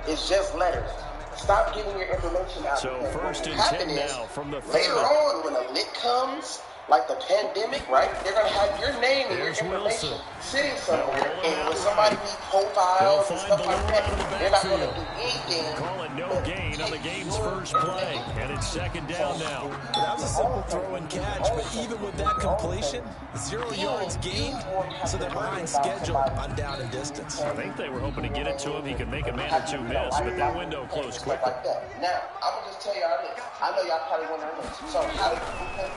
is just letters. Stop giving your information out. So first and 10 now from the 30. Later on, when a lick comes, like the pandemic, right? They're going to have your name and your information sitting somewhere. And when somebody needs profiles and stuff like that, they're not going to do anything. Call it no gain on the game's first play. And it's second down now. That was a simple throw and catch, but even with that completion, 0 yards gained, so they're behind schedule on down and distance. I think they were hoping to get it to him. He could make a man or two miss, but that window closed quickly. Now, I'm going to just tell y'all this. I know y'all probably wondering this. So how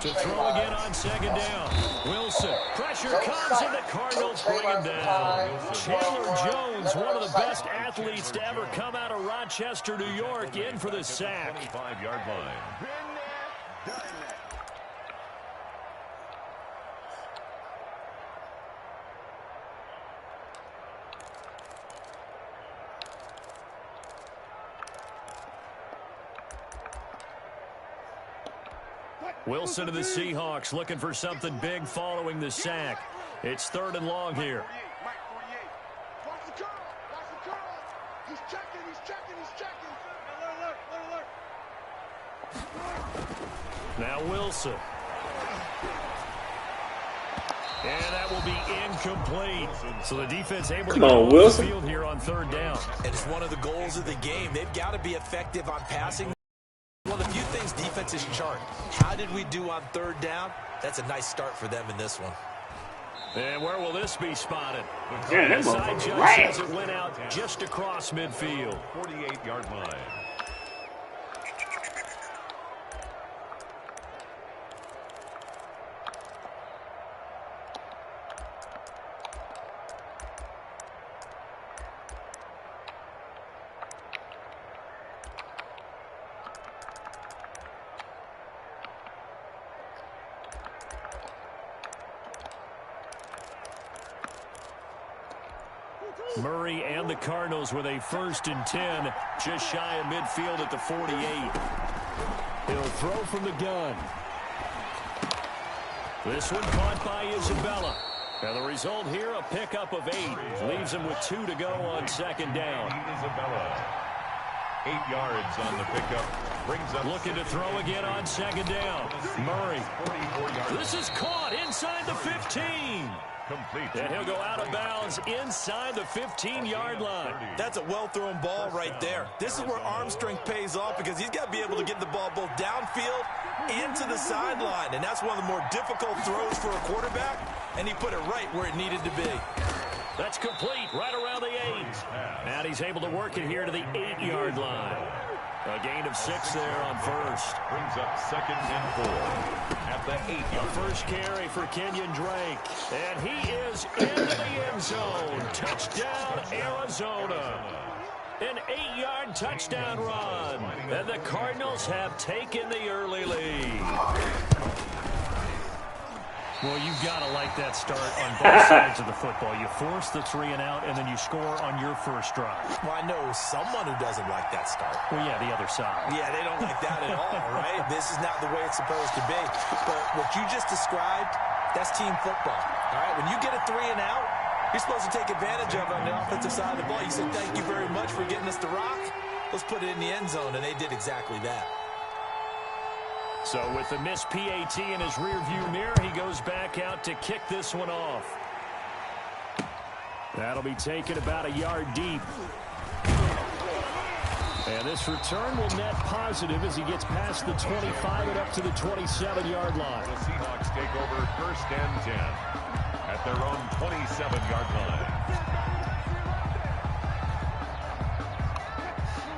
do you throw again on second down. Wilson. Pressure comes, and the Cardinals bring him down. Chandler Jones, one of the best athletes to ever come out of Rochester, New York, in for the sack. 25-yard line. Wilson to the Seahawks, looking for something big following the sack. It's third and long here. Now Wilson. And that will be incomplete. So the defense able to get off the field here on third down. And it's one of the goals of the game. They've got to be effective on passing. One of the few things defenses chart. How did we do on third down? That's a nice start for them in this one. And where will this be spotted? Yeah, that side motherfucker judge says it went out just across midfield. 48-yard line. Murray and the Cardinals with a 1st and 10, just shy of midfield at the 48. He'll throw from the gun. This one caught by Isabella. And the result here, a pickup of 8. Leaves him with 2 to go on second down. Isabella. 8 yards on the pickup. Brings up looking to throw again on second down. Murray. 44 yards. This is caught inside the 15. Complete. And he'll go out of bounds inside the 15-yard line. That's a well-thrown ball right there. This is where arm strength pays off because he's got to be able to get the ball both downfield and to the sideline. And that's one of the more difficult throws for a quarterback. And he put it right where it needed to be. That's complete right around the 8. And he's able to work it here to the 8-yard line. A gain of 6 there on first. Brings up 2nd and 4 at the 8-yard. First carry for Kenyon Drake. And he is into the end zone. Touchdown, Arizona. An 8-yard touchdown run. And the Cardinals have taken the early lead. Well, you've got to like that start on both sides of the football. You force the 3 and out, and then you score on your first drive. Well, I know someone who doesn't like that start. Well, yeah, the other side. Yeah, they don't like that at all, right? This is not the way it's supposed to be. But what you just described, that's team football. All right, when you get a 3 and out, you're supposed to take advantage of it on the offensive side of the ball. You said, thank you very much for getting us the rock. Let's put it in the end zone, and they did exactly that. So with the missed PAT in his rearview mirror, he goes back out to kick this one off. That'll be taken about a yard deep. And this return will net positive as he gets past the 25 and up to the 27-yard line. The Seahawks take over 1st and 10 at their own 27-yard line.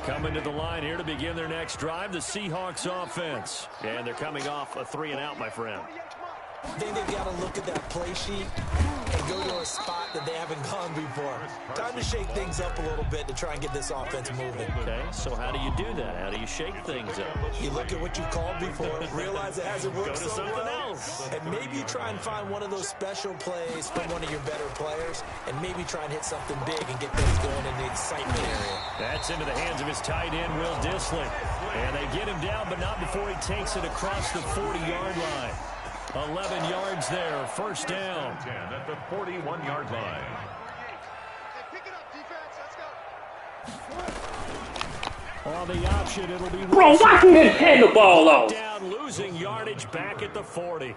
Coming to the line here to begin their next drive, the Seahawks offense. And they're coming off a 3 and out, my friend. I think they've got to look at that play sheet and go to a spot that they haven't gone before. Time to shake things up a little bit to try and get this offense moving. Okay, so how do you do that? How do you shake things up? You look at what you've called before, realize it hasn't worked Go to so something well, else. and maybe you try and find one of those special plays from one of your better players, and maybe try and hit something big and get things going in the excitement area. That's into the hands of his tight end, Will Dissly. And they get him down, but not before he takes it across the 40-yard line. 11 yards there, 1st down. 10 at the 41-yard line. Pick it up, defense. Let's go. On the option, it'll be Bro, why he didn't hand the ball off? Down, losing yardage back at the 40.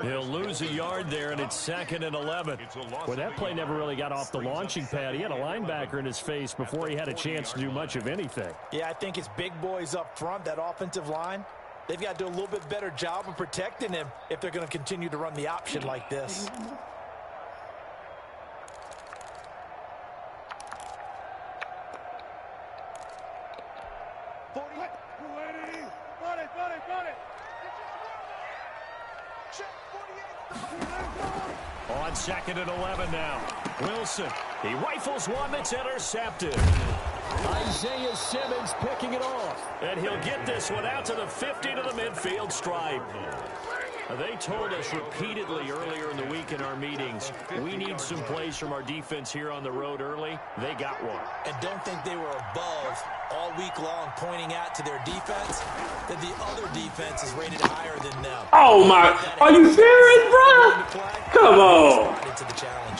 He'll lose a yard there, and it's 2nd and 11. Well, that play never really got off the launching pad. He had a linebacker in his face before he had a chance to do much of anything. Yeah, I think it's big boys up front, that offensive line. They've got to do a little bit better job of protecting him if they're going to continue to run the option like this. On 2nd and 11 now. Wilson. He rifles one that's intercepted. Isaiah Simmons picking it off. And he'll get this one out to the 50 to the midfield stripe. They told us repeatedly earlier in the week in our meetings, we need some plays from our defense here on the road early. They got one. And don't think they were above all week long pointing out to their defense that the other defense is rated higher than them. Oh, my. Are you serious, bro? Come on. Into the challenge.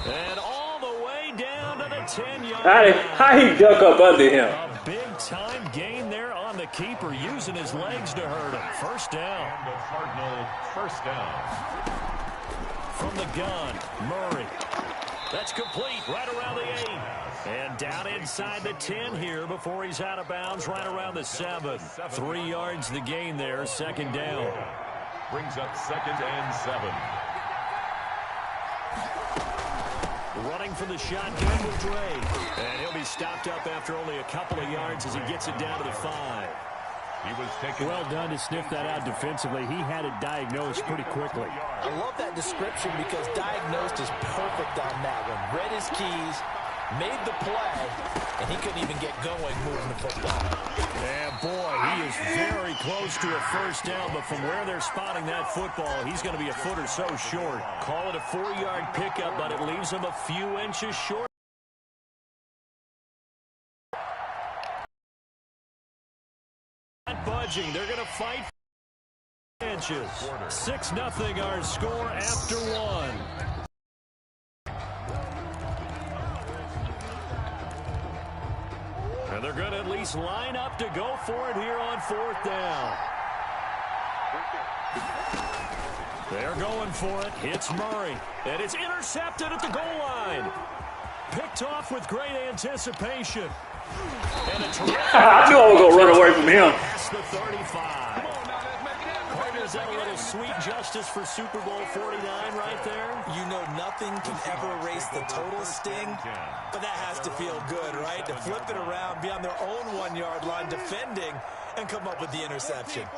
And all the way down to the 10-yard line. How he duck up under him? A big-time gain there on the keeper, using his legs to hurt him. First down. The Cardinal first down. From the gun, Murray. That's complete right around the 8. And down inside the 10 here before he's out of bounds right around the 7. 3 yards the gain there, 2nd down. Brings up 2nd and 7. Running from the shotgun with Drake. And he'll be stopped up after only a couple of yards as he gets it down to the 5. He was taken. Well done to sniff that out defensively. He had it diagnosed pretty quickly. I love that description because diagnosed is perfect on that one. Read his keys, made the play, and he couldn't even get going moving the football. And boy, he is very close to a first down, but from where they're spotting that football, he's going to be a foot or so short. Call it a 4-yard pickup, but it leaves him a few inches short. Not budging. They're going to fight for inches. 6-0 our score after 1. And they're going to at least line up to go for it here on 4th down. They're going for it. It's Murray. And it's intercepted at the goal line. Picked off with great anticipation. And a terrific I knew I was going to run away from him. past the 35. Is that a little sweet justice for Super Bowl 49 right there? You know nothing can ever erase the total sting, but that has to feel good, right? To flip it around, be on their own 1-yard line defending, and come up with the interception.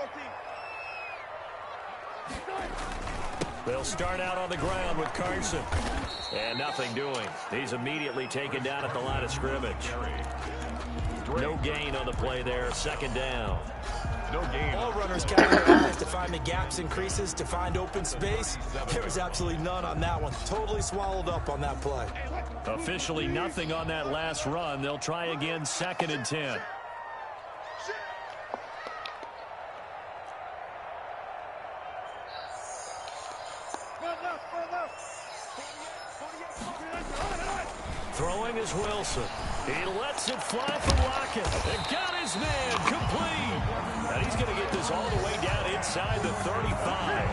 They'll start out on the ground with Carson. And nothing doing. He's immediately taken down at the line of scrimmage. No gain on the play there. 2nd down. No gain. All runners counting their eyes to find the gaps and creases, to find open space. There was absolutely none on that one. Totally swallowed up on that play. Officially nothing on that last run. They'll try again, 2nd and 10. Throwing is Wilson. He lets it fly from Lockett. And got his man complete. And he's going to get this all the way down inside the 35.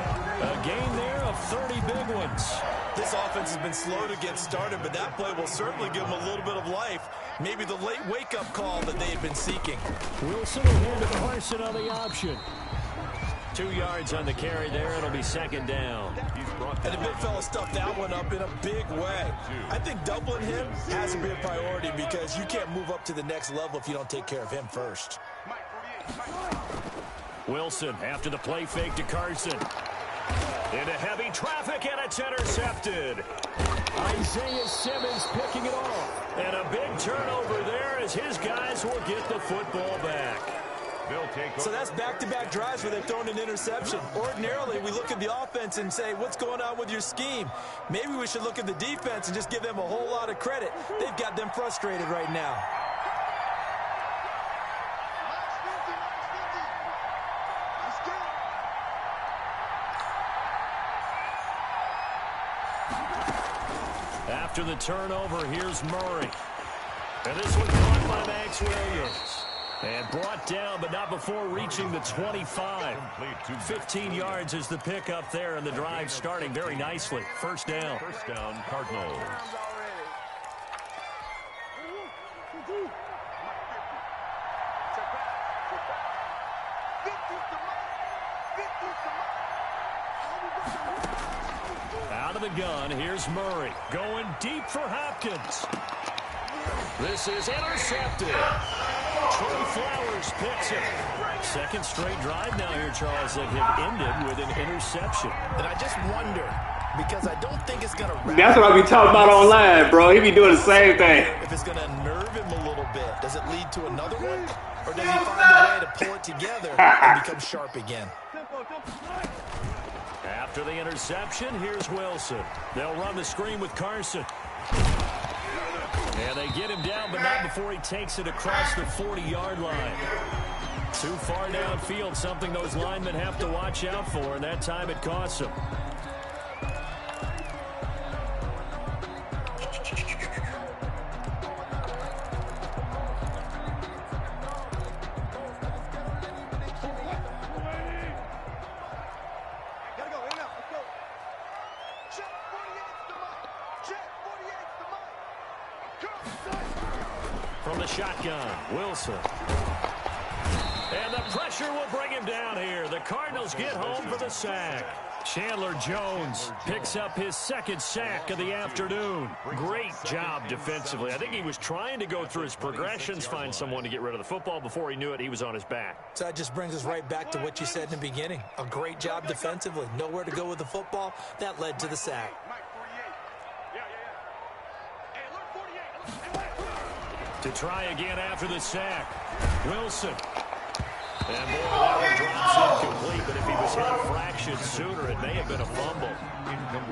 A gain there of 30 big ones. This offense has been slow to get started, but that play will certainly give them a little bit of life. Maybe the late wake-up call that they had been seeking. Wilson will hand to Carson on the option. 2 yards on the carry there. It'll be 2nd down. And the big fella stuffed that one up in a big way. I think doubling him has to be a priority because you can't move up to the next level if you don't take care of him first. Wilson after the play fake to Carson. Into heavy traffic, and it's intercepted. Isaiah Simmons picking it off. And a big turnover there as his guys will get the football back. So that's back-to-back drives where they've thrown an interception. Ordinarily, we look at the offense and say, what's going on with your scheme? Maybe we should look at the defense and just give them a whole lot of credit. They've got them frustrated right now. After the turnover, here's Murray. And this one caught by Max Williams. And brought down, but not before reaching the 25. 15 yards is the pickup there, and the drive starting very nicely. First down. First down, Cardinals. Out of the gun, here's Murray. Going deep for Hopkins. This is intercepted. Trey Flowers picks it. Second straight drive now here, Charles, that have ended with an interception. And I just wonder, because I don't think it's going to... That's what I be talking about online, bro. He be doing the same thing. If it's going to unnerve him a little bit, does it lead to another one? Or does he find a way to pull it together and become sharp again? After the interception, here's Wilson. They'll run the screen with Carson. And they get him down, but not before he takes it across the 40-yard line. Too far downfield, something those linemen have to watch out for, and that time it costs them. From the shotgun, Wilson. And the pressure will bring him down here. The Cardinals get home for the sack. Chandler Jones picks up his second sack of the afternoon. Great job defensively. I think he was trying to go through his progressions, find someone to get rid of the football. Before he knew it, he was on his back. So that just brings us right back to what you said in the beginning. A great job defensively. Nowhere to go with the football. That led to the sack. To try again after the sack. Wilson. And boy, that one drops incomplete, but if he was hit a fraction sooner, it may have been a fumble.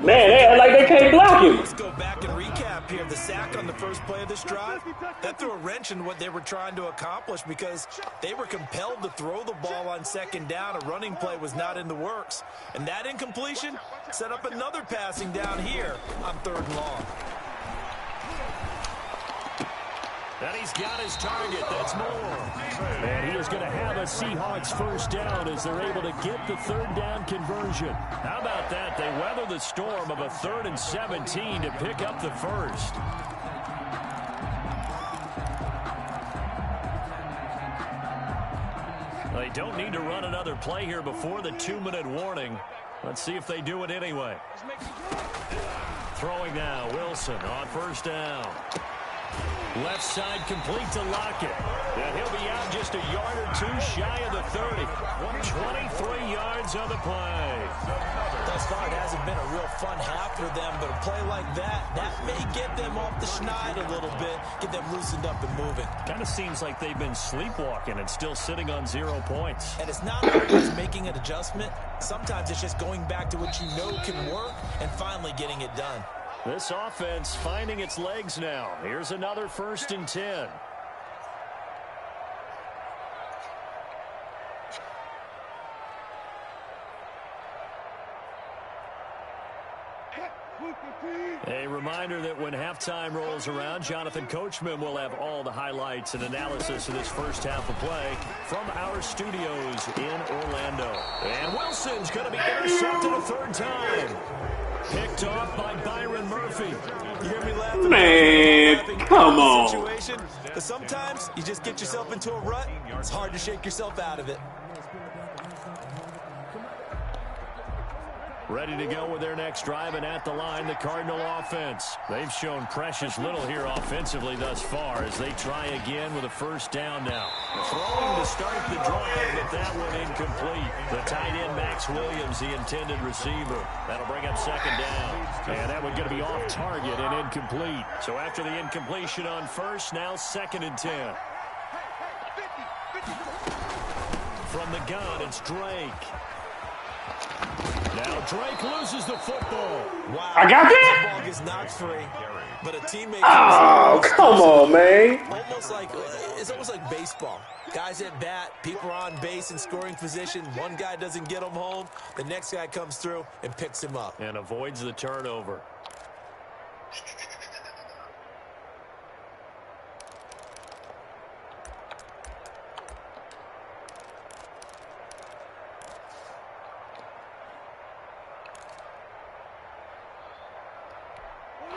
Man, they act like they can't block him. Let's go back and recap here. The sack on the first play of this drive, that threw a wrench in what they were trying to accomplish because they were compelled to throw the ball on second down. A running play was not in the works. And that incompletion set up another passing down here on third and long. And he's got his target. That's more. And he is going to have a Seahawks first down as they're able to get the third down conversion. How about that? They weather the storm of a 3rd and 17 to pick up the first. They don't need to run another play here before the 2-minute warning. Let's see if they do it anyway. Throwing now, Wilson on first down. Left side complete to Lockett. And he'll be out just a yard or two shy of the 30. 23 yards on the play. Thus far, it hasn't been a real fun half for them, but a play like that may get them off the schneid a little bit, get them loosened up and moving. Kind of seems like they've been sleepwalking and still sitting on 0 points. And it's not always making an adjustment. Sometimes it's just going back to what you know can work and finally getting it done. This offense finding its legs now. Here's another 1st and 10. A reminder that when halftime rolls around, Jonathan Coachman will have all the highlights and analysis of this first half of play from our studios in Orlando. And Wilson's going to be intercepted a 3rd time. Picked off by Byron Murphy. You hear me laughing? Man, come on. Situation, but sometimes you just get yourself into a rut. It's hard to shake yourself out of it. Ready to go with their next drive, and at the line, the Cardinal offense. They've shown precious little here offensively thus far as they try again with a first down now. Throwing to start the drive, but that one incomplete. The tight end, Max Williams, the intended receiver. That'll bring up 2nd down. And that one going to be off target and incomplete. So after the incompletion on first, now 2nd and 10. From the gun, it's Drake. Now Drake loses the football. Wow. I got that? The ball gets knocked free, but a teammate. Oh, come on, man. It's almost like baseball. Guys at bat, people are on base in scoring position. One guy doesn't get him home. The next guy comes through and picks him up. And avoids the turnover.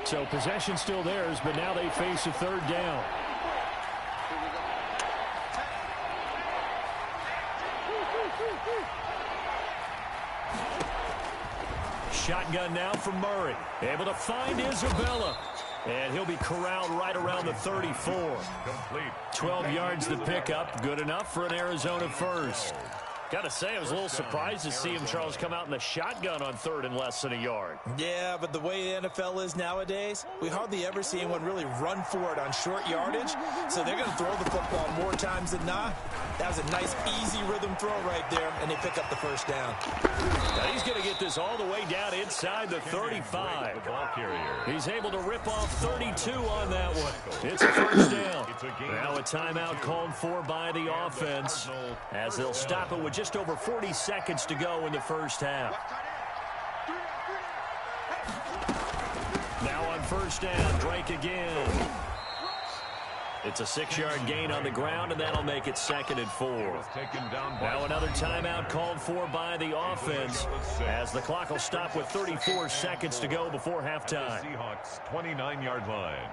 So possession still theirs, but now they face a third down. Shotgun now from Murray. Able to find Isabella. And he'll be corralled right around the 34. Complete. 12 yards the pickup. Good enough for an Arizona first. Got to say, I was a little surprised to see him, Charles, come out in the shotgun on third and less than a yard. Yeah, but the way the NFL is nowadays, we hardly ever see anyone really run for it on short yardage. So they're going to throw the football more times than not. That was a nice, easy rhythm throw right there, and they pick up the first down. Now he's going to get this all the way down inside the 35. He's able to rip off 32 on that one. It's a first down. Now a timeout called for by the offense as they'll stop it with just over 40 seconds to go in the first half. Now on first down, Drake again. It's a 6-yard gain on the ground, and that'll make it 2nd and 4. Now another timeout called for by the offense as the clock will stop with 34 seconds to go before halftime. Seahawks 29-yard line.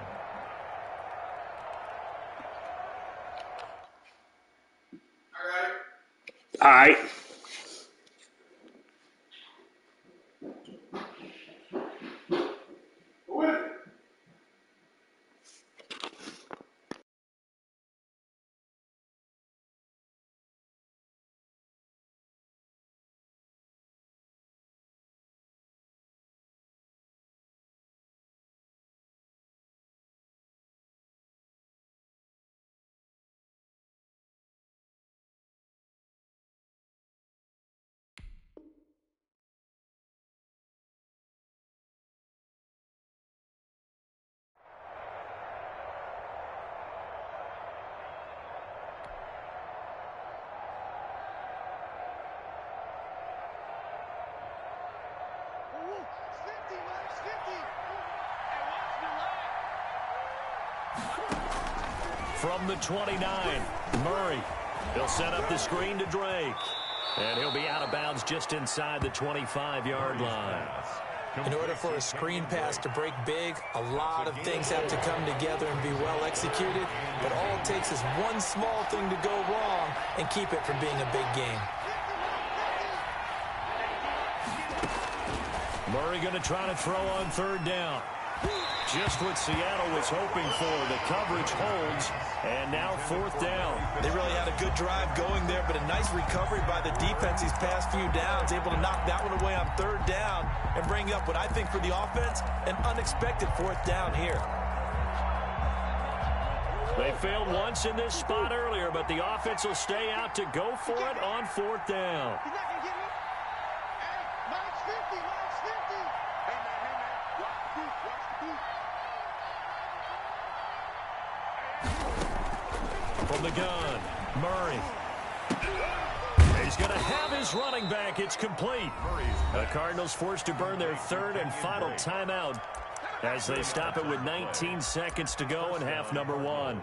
All right. From the 29, Murray. He'll set up the screen to Drake. And he'll be out of bounds just inside the 25-yard line. In order for a screen pass to break big, a lot of things have to come together and be well executed. But all it takes is one small thing to go wrong and keep it from being a big game. Murray going to try to throw on third down. Just what Seattle was hoping for. The coverage holds, and now 4th down. They really had a good drive going there, but a nice recovery by the defense these past few downs, able to knock that one away on third down and bring up what I think for the offense, an unexpected 4th down here. They failed once in this spot earlier, but the offense will stay out to go for it on 4th down. From the gun, Murray. He's going to have his running back. It's complete. The Cardinals forced to burn their 3rd and final timeout as they stop it with 19 seconds to go in half number 1.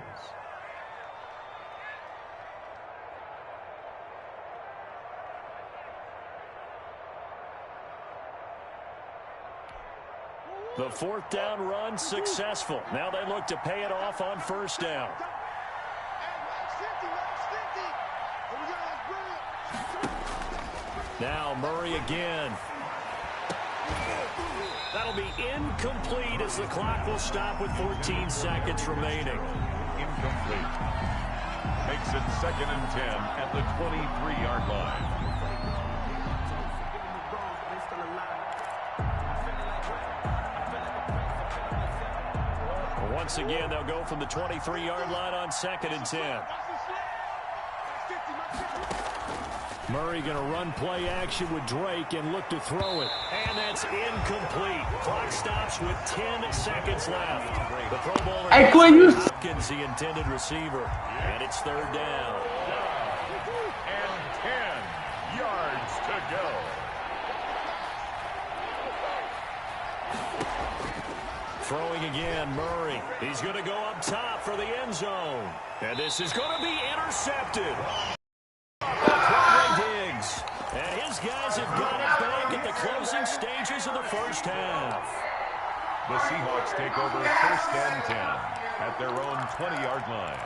The 4th down run successful. Now they look to pay it off on first down. Now Murray again. That'll be incomplete as the clock will stop with 14 seconds remaining. Incomplete. Makes it 2nd and 10 at the 23-yard line. Once again, they'll go from the 23-yard line on 2nd and 10. Murray going to run play action with Drake and look to throw it. And that's incomplete. Clock stops with 10 seconds left. The Pro Bowler Hopkins, the intended receiver. And it's 3rd down. And 10 yards to go. Throwing again, Murray. He's going to go up top for the end zone. And this is going to be intercepted. Diggs. And his guys have got it back at the closing stages of the first half. The Seahawks take over 1st and 10 at their own 20-yard line.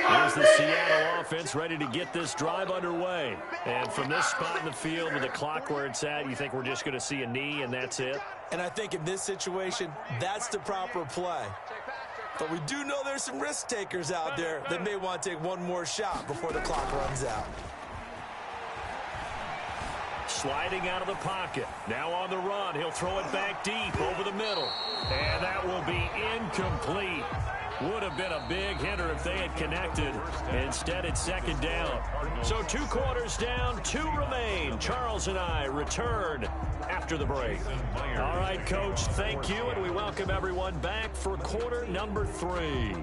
Here's the Seattle offense ready to get this drive underway. And from this spot in the field with the clock where it's at, you think we're just going to see a knee and that's it? And I think in this situation, that's the proper play. But we do know there's some risk takers out there that may want to take one more shot before the clock runs out. Sliding out of the pocket. Now on the run. He'll throw it back deep over the middle. And that will be incomplete. Would have been a big hitter if they had connected. Instead, it's 2nd down. So 2 quarters down, 2 remain. Charles and I return after the break. All right, Coach, thank you, and we welcome everyone back for quarter number 3.